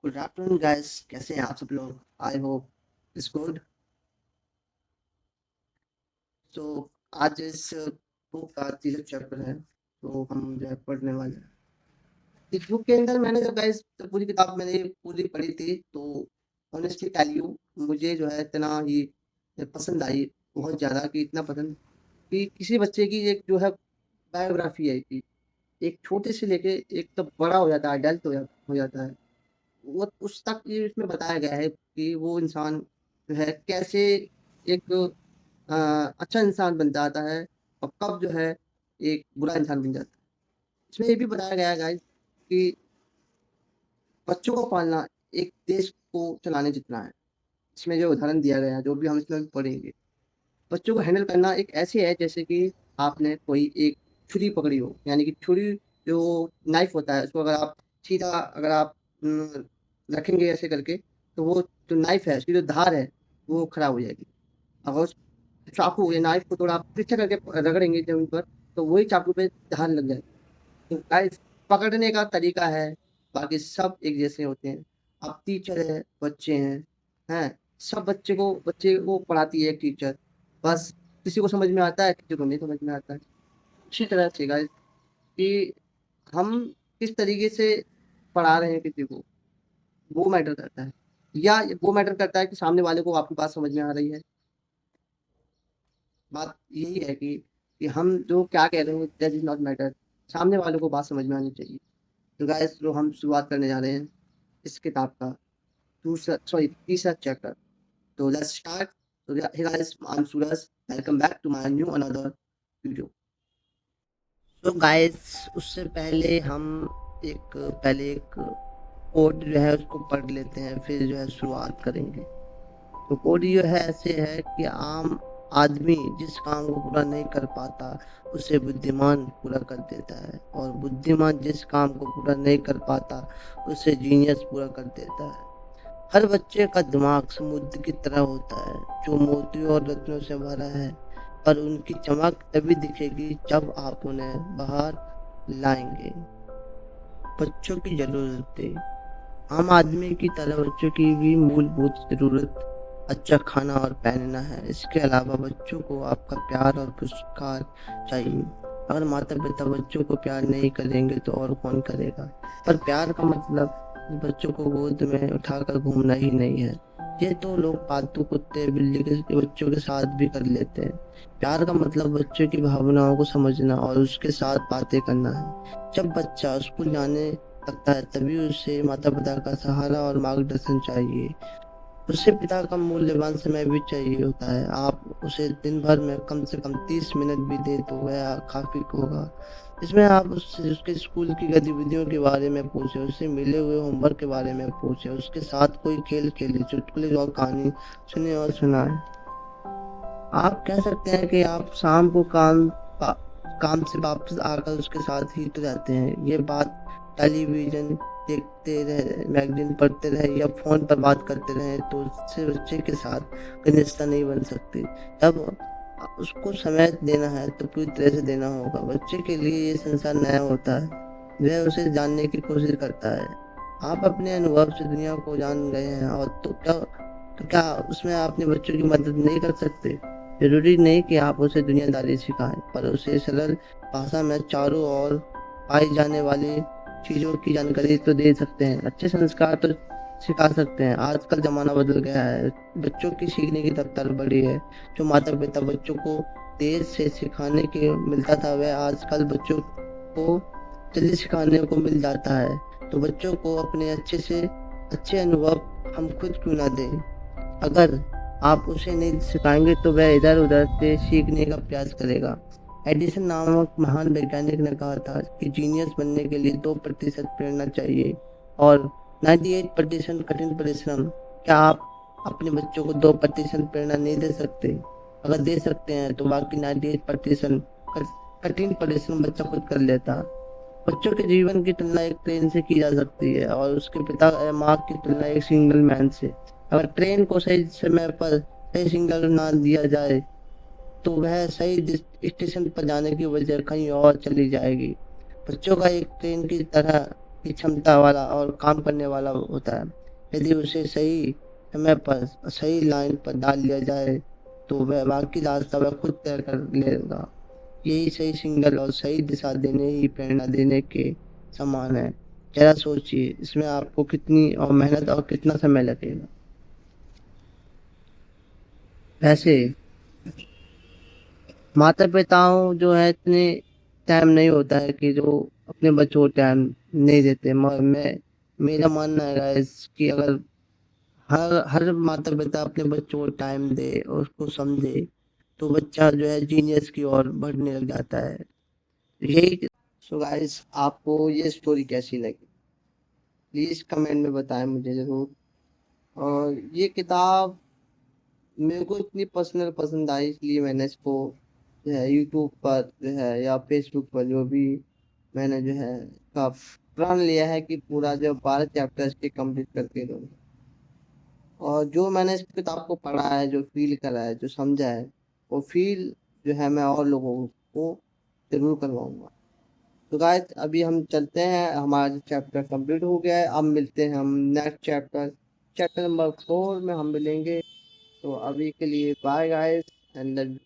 Good afternoon guys, कैसे हैं आप सब लोग? I hope it's good. तो आज इस बुक का तीसरा चैप्टर है, तो हम जो है पढ़ने वाले हैं। इस बुक के अंदर मैंने जब गाइस पूरी किताब मैंने पूरी पढ़ी थी, तो ऑनेस्टली टेल यू मुझे जो है इतना ही पसंद आई, बहुत ज़्यादा कि इतना पसंद कि किसी बच्चे की एक जो है बायोग्राफी है कि एक छोटे से लेके एक तब बड़ा हो जाता है, अडल्ट हो जाता है। वो उस तक ये इसमें बताया गया है कि वो इंसान जो है कैसे एक अ, अच्छा इंसान बन जाता है और कब जो है एक बुरा इंसान बन जाता है। इसमें ये भी बताया गया है गाइस कि बच्चों को पालना एक देश को चलाने जितना है। इसमें जो उदाहरण दिया गया है, जो भी हम इसमें पढ़ेंगे, बच्चों को हैंडल करना एक ऐसे है जैसे कि आपने कोई एक छुरी पकड़ी हो, यानी कि छुरी जो नाइफ होता है उसको अगर आप सीधा अगर आप रखेंगे ऐसे करके, तो वो जो नाइफ है उसकी जो धार है वो खराब हो जाएगी। अगर उस चाकू या नाइफ को थोड़ा आप पीछे करके रगड़ेंगे जमीन पर, तो वही चाकू पे धार लग जाएगी। तो गाइस, पकड़ने का तरीका है, बाकी सब एक जैसे होते हैं। अब टीचर है, बच्चे हैं, सब बच्चे को पढ़ाती है एक टीचर। बस किसी को समझ में आता है, किसी को नहीं समझ में आता है। इसी तरह से गाइस कि हम किस तरीके से पढ़ा रहे हैं किसी को, वो मैटर करता है। या वो मैटर करता है कि सामने वाले को आपकी बात समझ में आ रही है। बात यही है कि हम जो क्या कह रहे हैं दैट इज़ नॉट मैटर, सामने वाले को बात समझ में आनी चाहिए। तो गाइस, जो हम शुरुआत करने जा रहे हैं इस किताब का तीसरा चैप्टर। तो लेट्स स्टार्ट। तो hey guys, I am Suraj, welcome back to my new another video. तो गाइस, उससे पहले हम एक कोड जो है उसको पढ़ लेते हैं, फिर जो है शुरुआत करेंगे। तो कोड जो है ऐसे है कि आम आदमी जिस काम को पूरा नहीं कर पाता उसे बुद्धिमान पूरा कर देता है, और बुद्धिमान जिस काम को पूरा नहीं कर पाता उसे जीनियस पूरा कर देता है। हर बच्चे का दिमाग समुद्र की तरह होता है जो मोतियों और रत्नों से भरा है, पर उनकी चमक तभी दिखेगी जब आप उन्हें बाहर लाएंगे। बच्चों की जरूरतें। आम आदमी की तरह बच्चों की भी मूलभूत ज़रूरत अच्छा खाना और पहनना है। इसके अलावा बच्चों को आपका प्यार और पुरस्कार चाहिए। अगर माता-पिता बच्चों को प्यार नहीं करेंगे तो और कौन करेगा? पर प्यार का मतलब बच्चों को गोद में उठाकर घूमना ही नहीं है। ये तो लोग पालतू कुत्ते, बिल्ली के बच्चों के साथ भी कर लेते हैं। प्यार का मतलब बच्चों की भावनाओं को समझना और उसके साथ बातें करना है। जब बच्चा स्कूल जाने लगता है तभी उसे माता-पिता का सहारा और मार्गदर्शन चाहिए। उसे पिता का मूल्यवान समय भी चाहिए होता है। आप उसे दिन भर में कम से कम 30 मिनट भी दें तो वह काफ़ी होगा। इसमें आप उससे उसके स्कूल की गतिविधियों के बारे में पूछें, उससे मिले हुए होमवर्क के बारे में पूछें, उसके साथ कोई खेल खेलें, चुटकुले और कहानी सुनें और सुनाएँ। आप कह सकते हैं कि आप शाम को काम से वापस आकर उसके साथ ही तो रहते हैं। ये बात टेलीविज़न देखते रहे, मैगज़ीन पढ़ते रहे या फ़ोन पर बात करते रहें तो उससे बच्चे के साथ घनिष्ठता नहीं बन सकती। जब उसको समय देना है तो पूरी तरह से देना होगा। बच्चे के लिए ये संसार नया होता है, वह उसे जानने की कोशिश करता है। आप अपने अनुभव से दुनिया को जान गए हैं, और तो क्या उसमें अपने बच्चों की मदद नहीं कर सकते? ज़रूरी नहीं कि आप उसे दुनियादारी सिखाएँ, पर उसे सरल भाषा में चारों ओर पाई जाने वाली चीज़ों की जानकारी तो दे सकते हैं। अच्छे संस्कार तो सिखा सकते हैं। आजकल ज़माना बदल गया है, बच्चों की सीखने की रफ्तार बढ़ी है। जो माता-पिता बच्चों को देर से सिखाने के मिलता था, वह आजकल बच्चों को जल्दी सिखाने को मिल जाता है। तो बच्चों को अपने अच्छे अनुभव हम खुद क्यों ना दें? अगर आप उसे नहीं सिखाएँगे तो वह इधर-उधर से सीखने का प्रयास करेगा। एडिसन नामक महान वैज्ञानिक ने कहा था कि जीनियस बनने के लिए 2% प्रेरणा चाहिए और 98% कठिन परिश्रम। क्या आप अपने बच्चों को 2% प्रेरणा नहीं दे सकते? अगर दे सकते हैं तो बाकी 98% कठिन परिश्रम बच्चा खुद कर लेता। बच्चों के जीवन की तुलना एक ट्रेन से की जा सकती है और उसके पिता या माँ की तुलना एक सिग्नल मैन से। अगर ट्रेन को सही समय पर सही सिग्नल ना दिया जाए तो वह सही स्टेशन पर जाने की बजाय कहीं और चली जाएगी। बच्चों का एक ट्रेन की तरह की क्षमता वाला और काम करने वाला होता है। यदि उसे सही समय पर सही लाइन पर डाल लिया जाए तो वह बाकी रास्ता वह खुद तय कर लेगा। यही सही सिग्नल और सही दिशा देने ही प्रेरणा देने के समान है। जरा सोचिए इसमें आपको कितनी और मेहनत और कितना समय लगेगा। वैसे माता पिताओं जो है इतने टाइम नहीं होता है कि जो अपने बच्चों को टाइम नहीं देते, मगर मैं मेरा मानना है गाइस कि अगर हर हर माता पिता अपने बच्चों को टाइम दे और उसको समझे तो बच्चा जो है जीनियस की ओर बढ़ने लग जाता है। यही। सो गाइस आपको ये स्टोरी कैसी लगी प्लीज कमेंट में बताएं मुझे जरूर। और ये किताब मेरे को इतनी पर्सनल पसंद आई इसलिए मैंने इसको जो है यूट्यूब पर जो है या फेसबुक पर जो भी मैंने जो है का प्रण लिया है कि पूरा जो 12 चैप्टर्स के कंप्लीट करके दूंगा। और जो मैंने इस किताब को पढ़ा है, जो फील करा है, जो समझा है, वो फील जो है मैं और लोगों को जरूर करवाऊंगा। तो गाइस अभी हम चलते हैं, हमारा चैप्टर कंप्लीट हो गया है। अब मिलते हैं हम नेक्स्ट चैप्टर, चैप्टर नंबर 4 में हम मिलेंगे। तो अभी के लिए बाय गाइस एंड